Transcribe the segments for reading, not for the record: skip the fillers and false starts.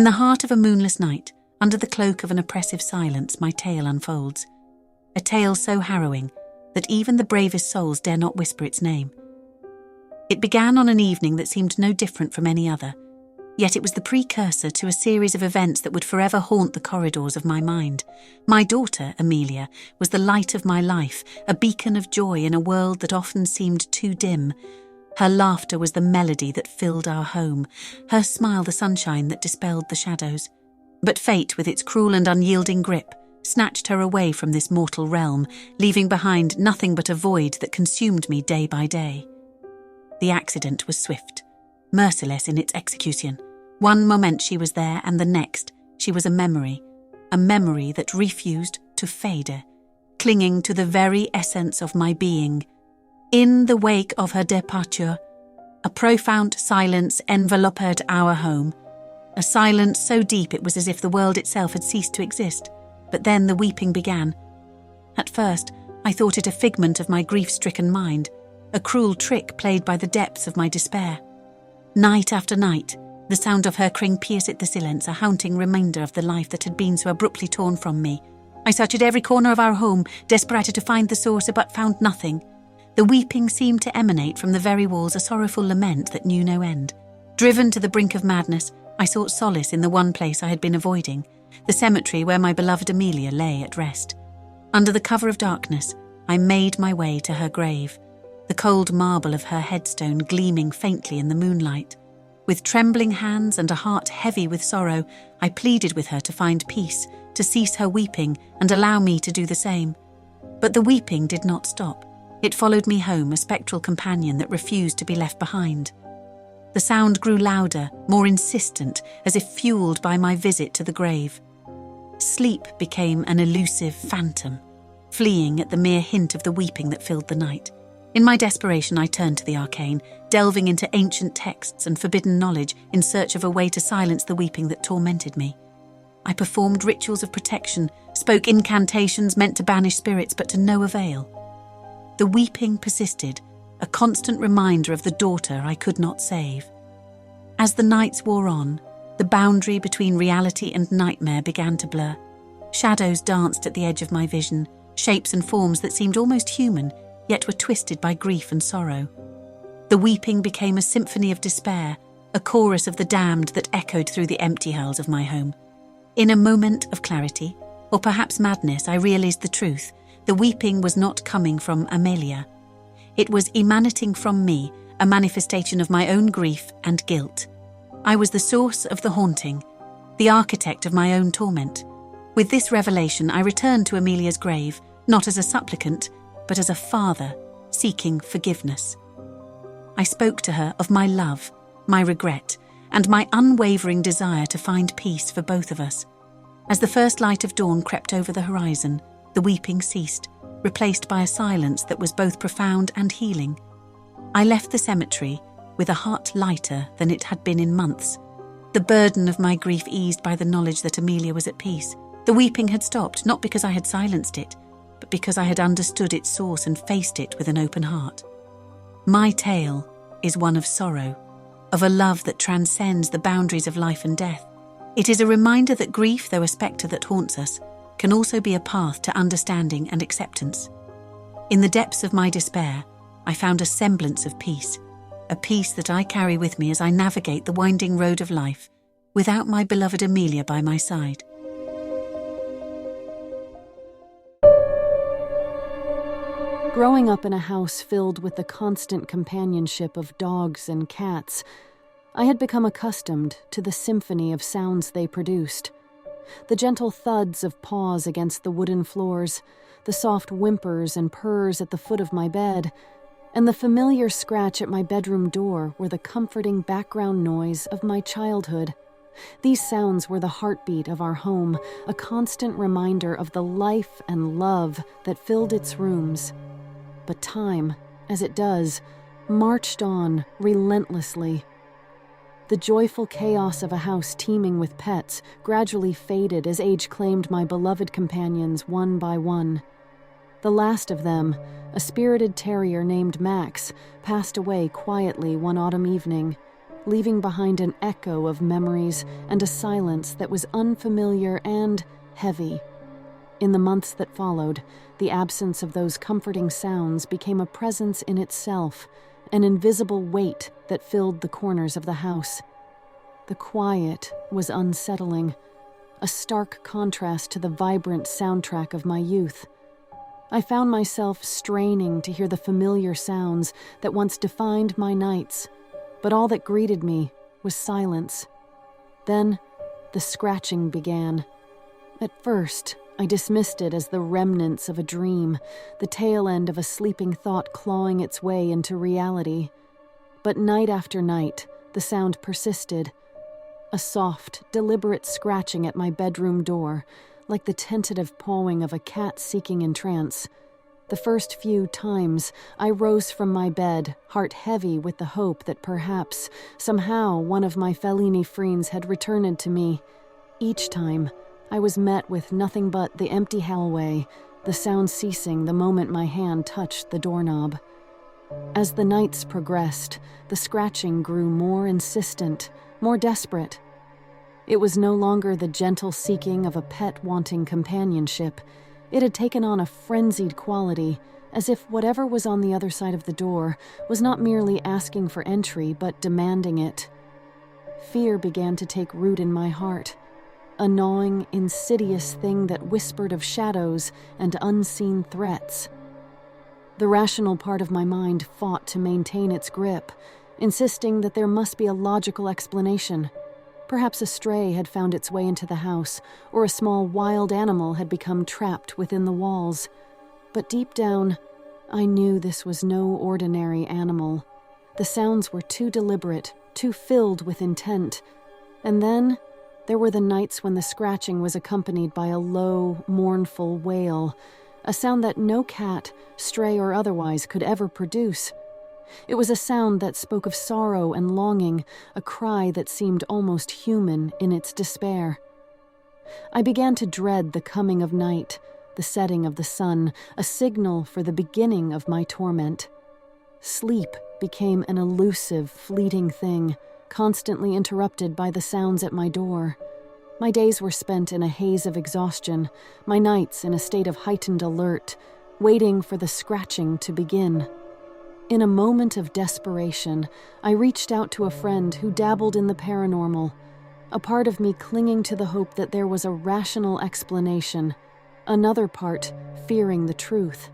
In the heart of a moonless night, under the cloak of an oppressive silence, my tale unfolds. A tale so harrowing that even the bravest souls dare not whisper its name. It began on an evening that seemed no different from any other, yet it was the precursor to a series of events that would forever haunt the corridors of my mind. My daughter, Amelia, was the light of my life, a beacon of joy in a world that often seemed too dim. Her laughter was the melody that filled our home, her smile the sunshine that dispelled the shadows. But fate, with its cruel and unyielding grip, snatched her away from this mortal realm, leaving behind nothing but a void that consumed me day by day. The accident was swift, merciless in its execution. One moment she was there, and the next she was a memory that refused to fade, clinging to the very essence of my being. In the wake of her departure, a profound silence enveloped our home, a silence so deep it was as if the world itself had ceased to exist. But then the weeping began. At first, I thought it a figment of my grief-stricken mind, a cruel trick played by the depths of my despair. Night after night, the sound of her crying pierced the silence, a haunting reminder of the life that had been so abruptly torn from me. I searched every corner of our home, desperate to find the source, but found nothing. The weeping seemed to emanate from the very walls, a sorrowful lament that knew no end. Driven to the brink of madness, I sought solace in the one place I had been avoiding, the cemetery where my beloved Amelia lay at rest. Under the cover of darkness, I made my way to her grave, the cold marble of her headstone gleaming faintly in the moonlight. With trembling hands and a heart heavy with sorrow, I pleaded with her to find peace, to cease her weeping and allow me to do the same. But the weeping did not stop. It followed me home, a spectral companion that refused to be left behind. The sound grew louder, more insistent, as if fueled by my visit to the grave. Sleep became an elusive phantom, fleeing at the mere hint of the weeping that filled the night. In my desperation, I turned to the arcane, delving into ancient texts and forbidden knowledge in search of a way to silence the weeping that tormented me. I performed rituals of protection, spoke incantations meant to banish spirits, but to no avail. The weeping persisted, a constant reminder of the daughter I could not save. As the nights wore on, the boundary between reality and nightmare began to blur. Shadows danced at the edge of my vision, shapes and forms that seemed almost human, yet were twisted by grief and sorrow. The weeping became a symphony of despair, a chorus of the damned that echoed through the empty halls of my home. In a moment of clarity, or perhaps madness, I realized the truth. The weeping was not coming from Amelia. It was emanating from me, a manifestation of my own grief and guilt. I was the source of the haunting, the architect of my own torment. With this revelation, I returned to Amelia's grave, not as a supplicant, but as a father seeking forgiveness. I spoke to her of my love, my regret, and my unwavering desire to find peace for both of us. As the first light of dawn crept over the horizon, the weeping ceased, replaced by a silence that was both profound and healing. I left the cemetery with a heart lighter than it had been in months, the burden of my grief eased by the knowledge that Amelia was at peace. The weeping had stopped, not because I had silenced it, but because I had understood its source and faced it with an open heart. My tale is one of sorrow, of a love that transcends the boundaries of life and death. It is a reminder that grief, though a spectre that haunts us, can also be a path to understanding and acceptance. In the depths of my despair, I found a semblance of peace, a peace that I carry with me as I navigate the winding road of life, without my beloved Amelia by my side. Growing up in a house filled with the constant companionship of dogs and cats, I had become accustomed to the symphony of sounds they produced. The gentle thuds of paws against the wooden floors, the soft whimpers and purrs at the foot of my bed, and the familiar scratch at my bedroom door were the comforting background noise of my childhood. These sounds were the heartbeat of our home, a constant reminder of the life and love that filled its rooms. But time, as it does, marched on relentlessly. The joyful chaos of a house teeming with pets gradually faded as age claimed my beloved companions one by one. The last of them, a spirited terrier named Max, passed away quietly one autumn evening, leaving behind an echo of memories and a silence that was unfamiliar and heavy. In the months that followed, the absence of those comforting sounds became a presence in itself, an invisible weight that filled the corners of the house. The quiet was unsettling, a stark contrast to the vibrant soundtrack of my youth. I found myself straining to hear the familiar sounds that once defined my nights, but all that greeted me was silence. Then, the scratching began. At first, I dismissed it as the remnants of a dream, the tail end of a sleeping thought clawing its way into reality. But night after night, the sound persisted. A soft, deliberate scratching at my bedroom door, like the tentative pawing of a cat seeking entrance. The first few times, I rose from my bed, heart heavy with the hope that perhaps, somehow, one of my Fellini friends had returned to me. Each time, I was met with nothing but the empty hallway, the sound ceasing the moment my hand touched the doorknob. As the nights progressed, the scratching grew more insistent, more desperate. It was no longer the gentle seeking of a pet wanting companionship. It had taken on a frenzied quality, as if whatever was on the other side of the door was not merely asking for entry, but demanding it. Fear began to take root in my heart, a gnawing, insidious thing that whispered of shadows and unseen threats. The rational part of my mind fought to maintain its grip, insisting that there must be a logical explanation. Perhaps a stray had found its way into the house, or a small wild animal had become trapped within the walls. But deep down, I knew this was no ordinary animal. The sounds were too deliberate, too filled with intent. And then, there were the nights when the scratching was accompanied by a low, mournful wail, a sound that no cat, stray or otherwise, could ever produce. It was a sound that spoke of sorrow and longing, a cry that seemed almost human in its despair. I began to dread the coming of night, the setting of the sun, a signal for the beginning of my torment. Sleep became an elusive, fleeting thing, constantly interrupted by the sounds at my door. My days were spent in a haze of exhaustion, my nights in a state of heightened alert, waiting for the scratching to begin. In a moment of desperation, I reached out to a friend who dabbled in the paranormal, a part of me clinging to the hope that there was a rational explanation, another part fearing the truth.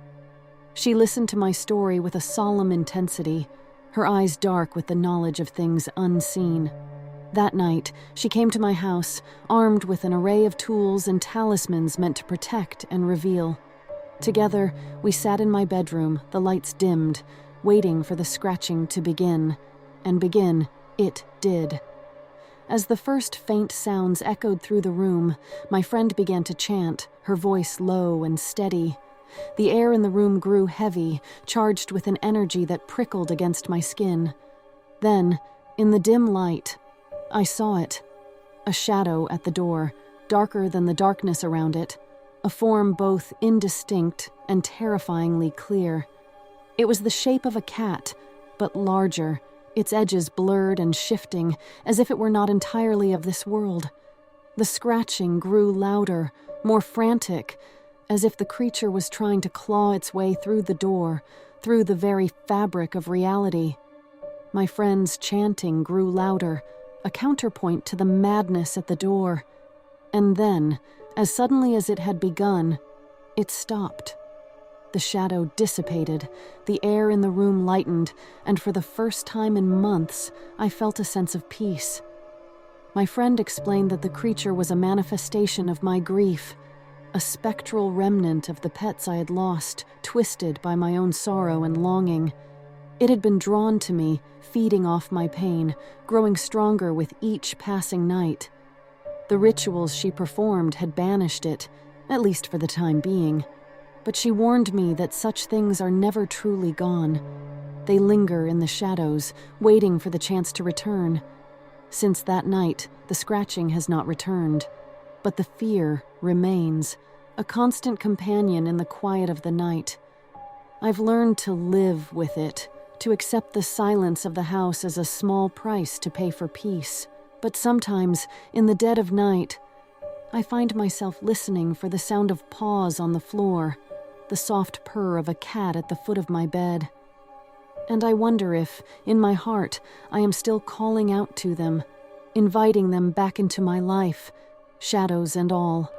She listened to my story with a solemn intensity, her eyes dark with the knowledge of things unseen. That night, she came to my house, armed with an array of tools and talismans meant to protect and reveal. Together, we sat in my bedroom, the lights dimmed, waiting for the scratching to begin, and begin it did. As the first faint sounds echoed through the room, my friend began to chant, her voice low and steady. The air in the room grew heavy, charged with an energy that prickled against my skin. Then, in the dim light, I saw it. A shadow at the door, darker than the darkness around it, a form both indistinct and terrifyingly clear. It was the shape of a cat, but larger, its edges blurred and shifting, as if it were not entirely of this world. The scratching grew louder, more frantic, as if the creature was trying to claw its way through the door, through the very fabric of reality. My friend's chanting grew louder, a counterpoint to the madness at the door. And then, as suddenly as it had begun, it stopped. The shadow dissipated, the air in the room lightened, and for the first time in months, I felt a sense of peace. My friend explained that the creature was a manifestation of my grief, a spectral remnant of the pets I had lost, twisted by my own sorrow and longing. It had been drawn to me, feeding off my pain, growing stronger with each passing night. The rituals she performed had banished it, at least for the time being. But she warned me that such things are never truly gone. They linger in the shadows, waiting for the chance to return. Since that night, the scratching has not returned. But the fear remains, a constant companion in the quiet of the night. I've learned to live with it, to accept the silence of the house as a small price to pay for peace. But sometimes, in the dead of night, I find myself listening for the sound of paws on the floor, the soft purr of a cat at the foot of my bed. And I wonder if, in my heart, I am still calling out to them, inviting them back into my life, shadows and all.